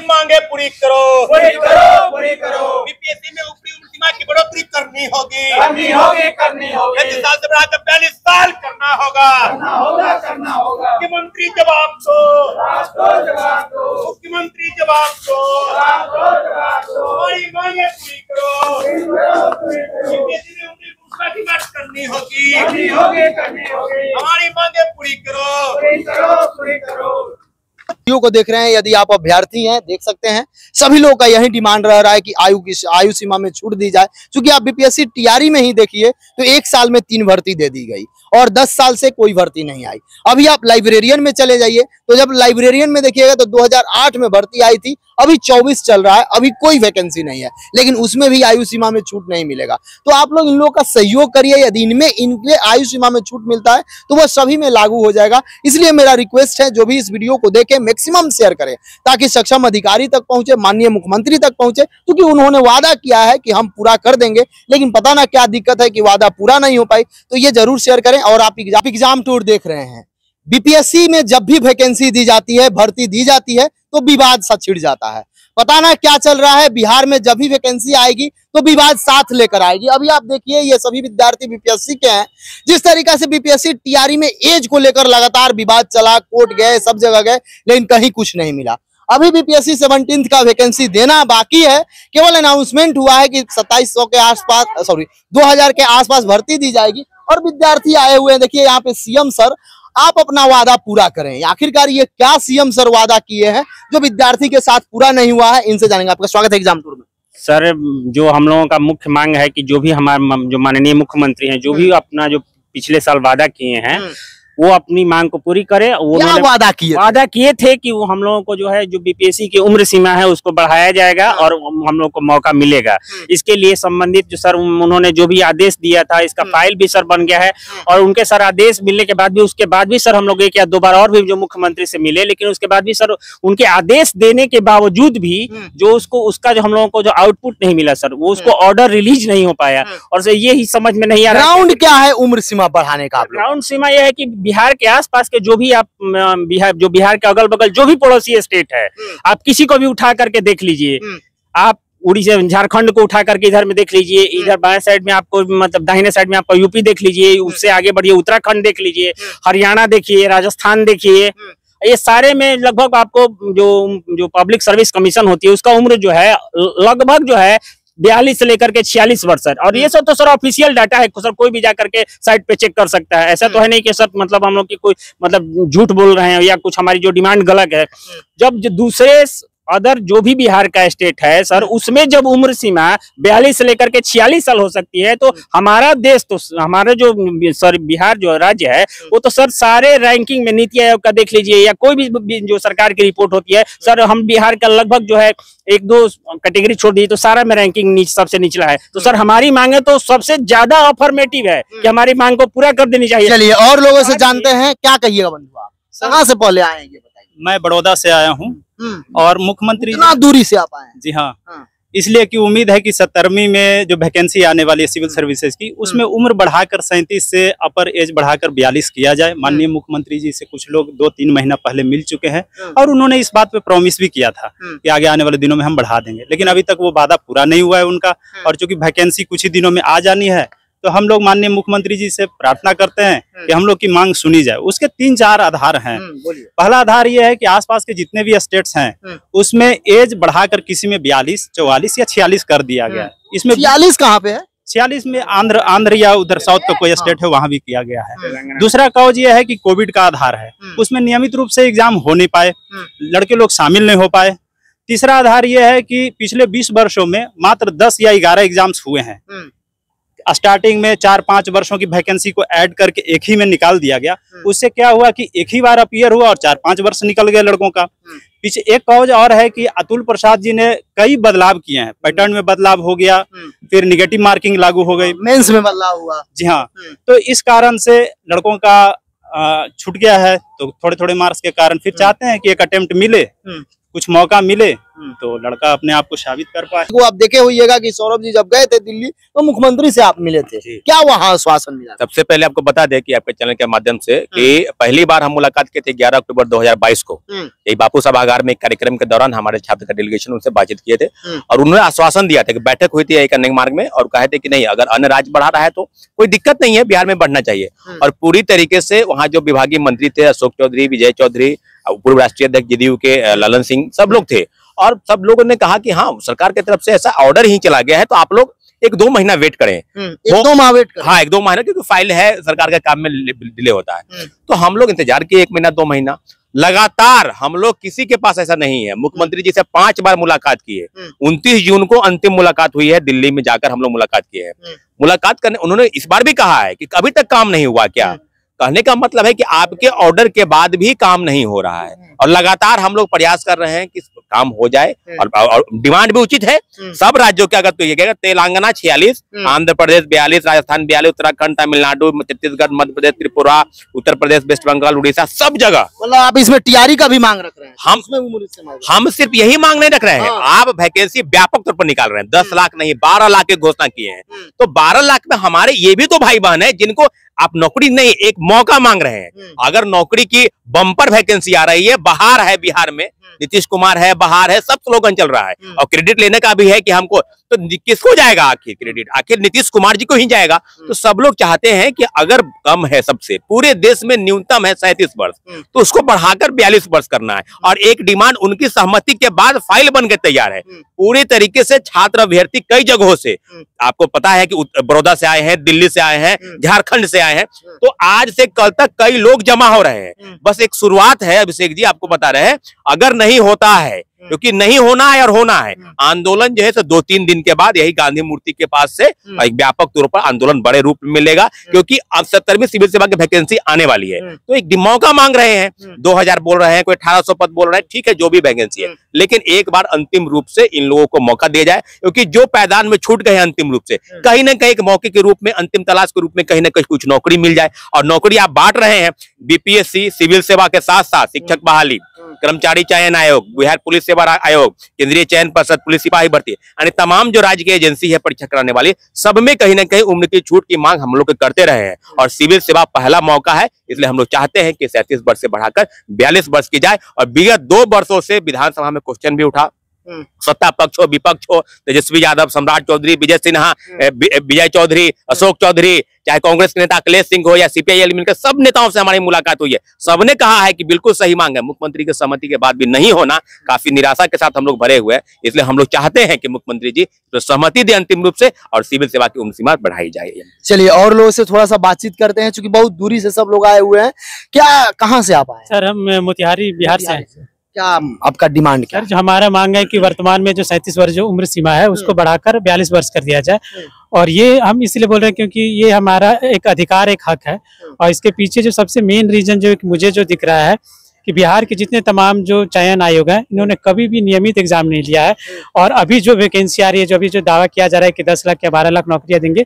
मांगे पूरी करो, पूरी करो, पूरी करो। बीपीएससी में ऊपरी उम्र सीमा की बढ़ोतरी करनी होगी, करनी होगी, करनी होगी। 35 साल से बढ़ाकर 42 साल करना होगा, करना होगा, करना होगा। मुख्यमंत्री जवाब दो, जवाब दो, मुख्यमंत्री जवाब दो, जवाब दो। हमारी मांगे पूरी करो, बीपीएससी में ऊपरी उम्र सीमा की बात करनी होगी, करनी होगी, करनी होगी। हमारी मांगे पूरी करो, पूरी करो, पूरी करो। वीडियो को देख रहे हैं, यदि आप अभ्यर्थी हैं देख सकते हैं सभी लोगों का यही डिमांड रह रहा है कि आयु सीमा में छूट दी जाए। क्योंकि आप बीपीएससी टीआरई में ही देखिए तो 1 साल में 3 भर्ती दे दी गई और 10 साल से कोई भर्ती नहीं आई। अभी आप लाइब्रेरियन में चले जाइए तो जब लाइब्रेरियन में देखिएगा तो 2008 में भर्ती आई थी, अभी 24 चल रहा है, अभी कोई वैकेंसी नहीं है, लेकिन उसमें भी आयु सीमा में छूट नहीं मिलेगा। तो आप लोग इन लोगों का सहयोग करिए, यदि इनमें इनके आयु सीमा में छूट मिलता है तो वह सभी में लागू हो जाएगा। इसलिए मेरा रिक्वेस्ट है जो भी इस वीडियो को देखे मैक्सिमम शेयर करें ताकि सक्षम अधिकारी तक पहुंचे, माननीय मुख्यमंत्री तक पहुंचे, क्योंकि उन्होंने वादा किया है कि हम पूरा कर देंगे, लेकिन पता ना क्या दिक्कत है कि वादा पूरा नहीं हो पाई। तो ये जरूर शेयर करें। और आप एग्जाम टूर देख रहे हैं, बीपीएससी में जब भी वैकेंसी दी जाती है, भर्ती दी जाती है तो विवाद सा छिड़ जाता है। पता ना क्या चल रहा है, बिहार में जब भी वैकेंसी आएगी तो विवाद साथ लेकर आएगी। अभी आप देखिए ये सभी विद्यार्थी बीपीएससी के हैं, जिस तरीके से बीपीएससी टीआरई में एज को लेकर लगातार विवाद चला, कोर्ट गए, सब जगह गए, लेकिन कहीं कुछ नहीं मिला। अभी बीपीएससी 17th का वैकेंसी देना बाकी है, केवल अनाउंसमेंट हुआ है कि 2700 के आसपास 2000 के आसपास भर्ती दी जाएगी और विद्यार्थी आए हुए हैं। देखिए यहाँ पे सीएम सर, आप अपना वादा पूरा करें। आखिरकार ये क्या सीएम सर वादा किए हैं जो विद्यार्थी के साथ पूरा नहीं हुआ है, इनसे जानेंगे। आपका स्वागत है एग्जाम टूर में। सर, जो हम लोगों का मुख्य मांग है कि जो भी हमारे जो माननीय मुख्यमंत्री हैं, जो भी अपना जो पिछले साल वादा किए हैं वो अपनी मांग को पूरी करे। क्या वादा किए थे कि वो हम लोगों को जो है जो बीपीएससी की उम्र सीमा है उसको बढ़ाया जाएगा और हम लोग को मौका मिलेगा। इसके लिए संबंधित जो सर उन्होंने जो भी आदेश दिया था, इसका फाइल भी सर बन गया है और उनके सर आदेश मिलने के बाद भी, उसके बाद भी सर हम लोग एक या 2 बार और भी जो मुख्यमंत्री से मिले, लेकिन उसके बाद भी सर उनके आदेश देने के बावजूद भी जो उसका जो हम लोगों को जो आउटपुट नहीं मिला सर, वो उसको ऑर्डर रिलीज नहीं हो पाया। और सर ये ही समझ में नहीं आ रहा ग्राउंड क्या है उम्र सीमा बढ़ाने का। ग्राउंड सीमा यह है कि बिहार के आसपास के जो भी आप बिहार के अगल बगल जो भी पड़ोसी स्टेट है, आप किसी को भी उठा करके देख लीजिए। आप उड़ीसा झारखंड को उठा करके इधर में देख लीजिए, इधर बाएं साइड में आपको मतलब दाहिने साइड में आपको यूपी देख लीजिए, उससे आगे बढ़िए उत्तराखंड देख लीजिए, हरियाणा देखिए, राजस्थान देखिए। ये सारे में लगभग आपको जो पब्लिक सर्विस कमीशन होती है उसका उम्र जो है लगभग जो है 42 से लेकर के 46 वर्ष है। और ये सब तो सर ऑफिशियल डाटा है, सर कोई भी जाकर के साइट पे चेक कर सकता है। ऐसा तो है नहीं कि सर मतलब हम लोग की कोई मतलब झूठ बोल रहे हैं या कुछ हमारी जो डिमांड गलत है। जब दूसरे अदर जो भी बिहार का स्टेट है सर, उसमें जब उम्र सीमा 42 से लेकर के 46 साल हो सकती है, तो हमारा देश तो हमारा जो सर बिहार जो राज्य है वो तो सर सारे रैंकिंग में नीति आयोग का देख लीजिए या कोई भी जो सरकार की रिपोर्ट होती है सर, हम बिहार का लगभग जो है 1-2 कैटेगरी छोड़ दी तो सारा में रैंकिंग सबसे निचला है। तो सर हमारी मांगे तो सबसे ज्यादा अफर्मेटिव है कि हमारी मांग को पूरा कर देनी चाहिए। चलिए और लोगों से जानते हैं, क्या कहिएगा बंधु आप, कहाँ से पहले आए हैं ये बताइए। मैं बड़ौदा से आया हूँ और मुख्यमंत्री कितना दूरी से आप आए हैं? जी हाँ, इसलिए कि उम्मीद है कि 17वीं में जो वैकेंसी आने वाली है सिविल सर्विसेज की, उसमें उम्र बढ़ाकर 37 से अपर एज बढ़ाकर 42 किया जाए। माननीय मुख्यमंत्री जी से कुछ लोग 2-3 महीना पहले मिल चुके हैं और उन्होंने इस बात पे प्रॉमिस भी किया था कि आगे आने वाले दिनों में हम बढ़ा देंगे, लेकिन अभी तक वो वादा पूरा नहीं हुआ है उनका। और चूंकि वैकेंसी कुछ ही दिनों में आ जानी है तो हम लोग माननीय मुख्यमंत्री जी से प्रार्थना करते हैं कि हम लोग की मांग सुनी जाए। उसके 3-4 आधार हैं। पहला आधार ये है कि आसपास के जितने भी स्टेट्स हैं उसमें एज बढ़ाकर किसी में 42, 44 या 46 कर दिया गया है। इसमें 46 कहाँ पे है? 46 में आंध्र या उधर साउथ का कोई स्टेट है वहां भी किया गया है। दूसरा कॉज ये है कि कोविड का आधार है, उसमें नियमित रूप से एग्जाम हो नहीं पाए, लड़के लोग शामिल नहीं हो पाए। तीसरा आधार ये है कि पिछले 20 वर्षों में मात्र 10 या 11 एग्जाम्स हुए हैं। स्टार्टिंग में 4-5 वर्षों की वैकेंसी को ऐड करके एक ही में निकाल दिया गया। उससे क्या हुआ कि एक ही बार अपीयर हुआ और 4-5 वर्ष निकल गए लड़कों का। पीछे एक कॉज और है कि अतुल प्रसाद जी ने कई बदलाव किए हैं, पैटर्न में बदलाव हो गया, फिर निगेटिव मार्किंग लागू हो गई, मेंस में बदलाव हुआ। जी हाँ, तो इस कारण से लड़कों का छूट गया है। तो थोड़े थोड़े मार्क्स के कारण फिर चाहते हैं कि एक अटेम्प्ट मिले, कुछ मौका मिले तो लड़का अपने आप को साबित कर पाए। वो आप देखे होइएगा कि सौरभ जी जब गए थे दिल्ली तो मुख्यमंत्री से आप मिले थे, क्या वहाँ आश्वासन मिला? सबसे पहले आपको बता दें कि आपके चैनल के माध्यम से कि पहली बार हम मुलाकात किए थे 11 अक्टूबर 2022 को, यही बापू सभागार में एक कार्यक्रम के दौरान हमारे छात्र का डेलीगेशन उनसे बातचीत किए थे और उन्होंने आश्वासन दिया था कि बैठक हुई थी एक अन्य मार्ग में और कहे थे कि नहीं, अगर अन्य राज्य बढ़ा रहा है तो कोई दिक्कत नहीं है, बिहार में बढ़ना चाहिए। और पूरी तरीके से वहाँ जो विभागीय मंत्री थे अशोक चौधरी, विजय चौधरी, पूर्व राष्ट्रीय अध्यक्ष जदयू के ललन सिंह, सब लोग थे और सब लोगों ने कहा कि हाँ, सरकार की तरफ से ऐसा ऑर्डर ही चला गया है तो आप लोग 1-2 महीना वेट करें। 1-2 माह वेट करें। हाँ, 1-2 महीना, क्योंकि फाइल है, सरकार के काम में डिले होता है। तो हम लोग इंतजार किए 1 महीना 2 महीना लगातार। हम लोग किसी के पास ऐसा नहीं है, मुख्यमंत्री जी से 5 बार मुलाकात की है। 29 जून को अंतिम मुलाकात हुई है, दिल्ली में जाकर हम लोग मुलाकात किए हैं। मुलाकात करने उन्होंने इस बार भी कहा है कि अभी तक काम नहीं हुआ क्या। कहने का मतलब है कि आपके ऑर्डर के बाद भी काम नहीं हो रहा है और लगातार हम लोग प्रयास कर रहे हैं कि काम हो जाए और डिमांड भी उचित है सब राज्यों के। अगर तो ये तेलंगाना 46, आंध्र प्रदेश 42, राजस्थान 42, उत्तराखंड, तमिलनाडु, छत्तीसगढ़, मध्य प्रदेश, त्रिपुरा, उत्तर प्रदेश, वेस्ट बंगाल, उड़ीसा, सब जगह। मतलब आप इसमें टीआरई का भी मांग रख रहे हैं? हम सिर्फ यही मांग नहीं रख रहे हैं, आप वैकेंसी व्यापक तौर पर निकाल रहे हैं। 10 लाख नहीं, 12 लाख की घोषणा किए हैं। तो 12 लाख में हमारे ये भी तो भाई बहन है जिनको आप नौकरी नहीं, एक मौका मांग रहे हैं। अगर नौकरी की बम्पर वैकेंसी आ रही है, बहार है बिहार में, नीतीश कुमार है, बहार है, सब स्लोगन चल रहा है और क्रेडिट लेने का भी है कि हमको, तो किसको जाएगा आखिर क्रेडिट? आखिर नीतीश कुमार जी को ही जाएगा। तो सब लोग चाहते हैं कि अगर कम है, सबसे पूरे देश में न्यूनतम है 37 वर्ष, तो उसको बढ़ाकर 42 वर्ष करना है और एक डिमांड उनकी सहमति के बाद फाइल बन के तैयार है। पूरी तरीके से छात्र अभ्यर्थी कई जगहों से, आपको पता है कि बड़ौदा से आए हैं, दिल्ली से आए हैं, झारखंड से आए हैं, तो आज से कल तक कई लोग जमा हो रहे हैं। बस एक शुरुआत है अभिषेक जी, आपको बता रहे हैं, अगर नहीं होता है, क्योंकि नहीं होना है और होना है आंदोलन जो है तो 2-3 दिन के बाद यही गांधी मूर्ति के पास से एक व्यापक तौर पर आंदोलन बड़े रूप में मिलेगा, क्योंकि अब 70वीं सिविल सेवा की वैकेंसी आने वाली है। तो एक मौका मांग रहे हैं, 2000 बोल रहे हैं, कोई 1800 पद बोल रहे हैं, ठीक है, जो भी वैकेंसी है, लेकिन एक बार अंतिम रूप से इन लोगों को मौका दिया जाए, क्योंकि जो पैदान में छूट गए अंतिम रूप से, कहीं ना कहीं एक मौके के रूप में, अंतिम तलाश के रूप में कहीं ना कहीं कुछ नौकरी मिल जाए। और नौकरी आप बांट रहे हैं, बीपीएससी सिविल सेवा के साथ साथ शिक्षक बहाली, कर्मचारी चयन आयोग, बिहार पुलिस सेवा आयोग, केंद्रीय चयन पर्षद, पुलिस सिपाही भर्ती, यानी तमाम जो राज्य की एजेंसी है परीक्षा कराने वाली, सब में कहीं ना कहीं उम्र की छूट की मांग हम लोग करते रहे हैं और सिविल सेवा पहला मौका है, इसलिए हम लोग चाहते हैं कि 37 वर्ष से बढ़ाकर 42 वर्ष की जाए। और विगत 2 वर्षों से विधानसभा में क्वेश्चन भी उठा, सत्ता पक्ष हो विपक्ष हो, तेजस्वी यादव, सम्राट चौधरी, विजय सिन्हा, विजय चौधरी, अशोक चौधरी, चाहे कांग्रेस के नेता अखिलेश सिंह हो या सीपीआई मिलकर सब नेताओं से हमारी मुलाकात हुई है। सबने कहा है कि बिल्कुल सही मांग है, मुख्यमंत्री की सहमति के बाद भी नहीं होना काफी निराशा के साथ हम लोग भरे हुए हैं। इसलिए हम लोग चाहते हैं कि मुख्यमंत्री जी तो सहमति दे अंतिम रूप से और सिविल सेवा की उम्र सीमा बढ़ाई जाए। चलिए और लोगों से थोड़ा सा बातचीत करते हैं, क्योंकि बहुत दूरी से सब लोग आए हुए हैं। क्या, कहाँ से आप आए? सर हम मोतिहारी बिहार से हैं। क्या आपका डिमांड क्या? सर जो हमारा मांग है कि वर्तमान में जो 37 वर्ष जो उम्र सीमा है उसको बढ़ाकर 42 वर्ष कर दिया जाए। और ये हम इसलिए बोल रहे हैं क्योंकि ये हमारा एक अधिकार, एक हक है। और इसके पीछे जो सबसे मेन रीजन जो मुझे जो दिख रहा है कि बिहार के जितने तमाम जो चयन आयोग हैं, इन्होंने कभी भी नियमित एग्जाम नहीं लिया है। और अभी जो वैकेंसी आ रही है, जो अभी जो दावा किया जा रहा है कि 10 लाख या 12 लाख नौकरियां देंगे,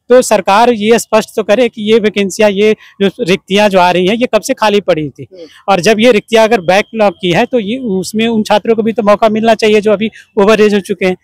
तो सरकार ये स्पष्ट तो करे कि ये वैकेंसियां, ये जो रिक्तियां जो आ रही हैं, ये कब से खाली पड़ी थी। और जब ये रिक्तियां अगर बैकलॉग की है तो ये उसमें उन छात्रों को भी तो मौका मिलना चाहिए जो अभी ओवर एज हो चुके हैं।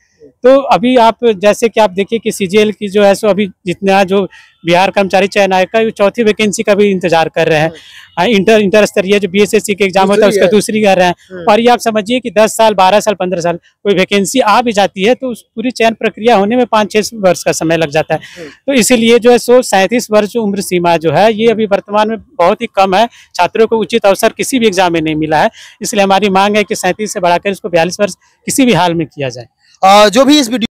तो अभी आप जैसे कि आप देखिए कि सीजीएल की जो है सो अभी जितना जो बिहार कर्मचारी चयन आयोग का 4थी वैकेंसी का भी इंतजार कर रहे हैं। इंटर स्तरीय जो बीएसएससी के एग्जाम होता है उसका दूसरी कर रहे हैं। और ये आप समझिए कि 10 साल, 12 साल, 15 साल कोई वैकेंसी आ भी जाती है तो उस पूरी चयन प्रक्रिया होने में 5-6 वर्ष का समय लग जाता है। तो इसीलिए जो है सो 37 वर्ष उम्र सीमा जो है ये अभी वर्तमान में बहुत ही कम है। छात्रों को उचित अवसर किसी भी एग्जाम में नहीं मिला है। इसलिए हमारी मांग है कि 37 से बढ़ाकर इसको 42 वर्ष किसी भी हाल में किया जाए। जो भी इस वीडियो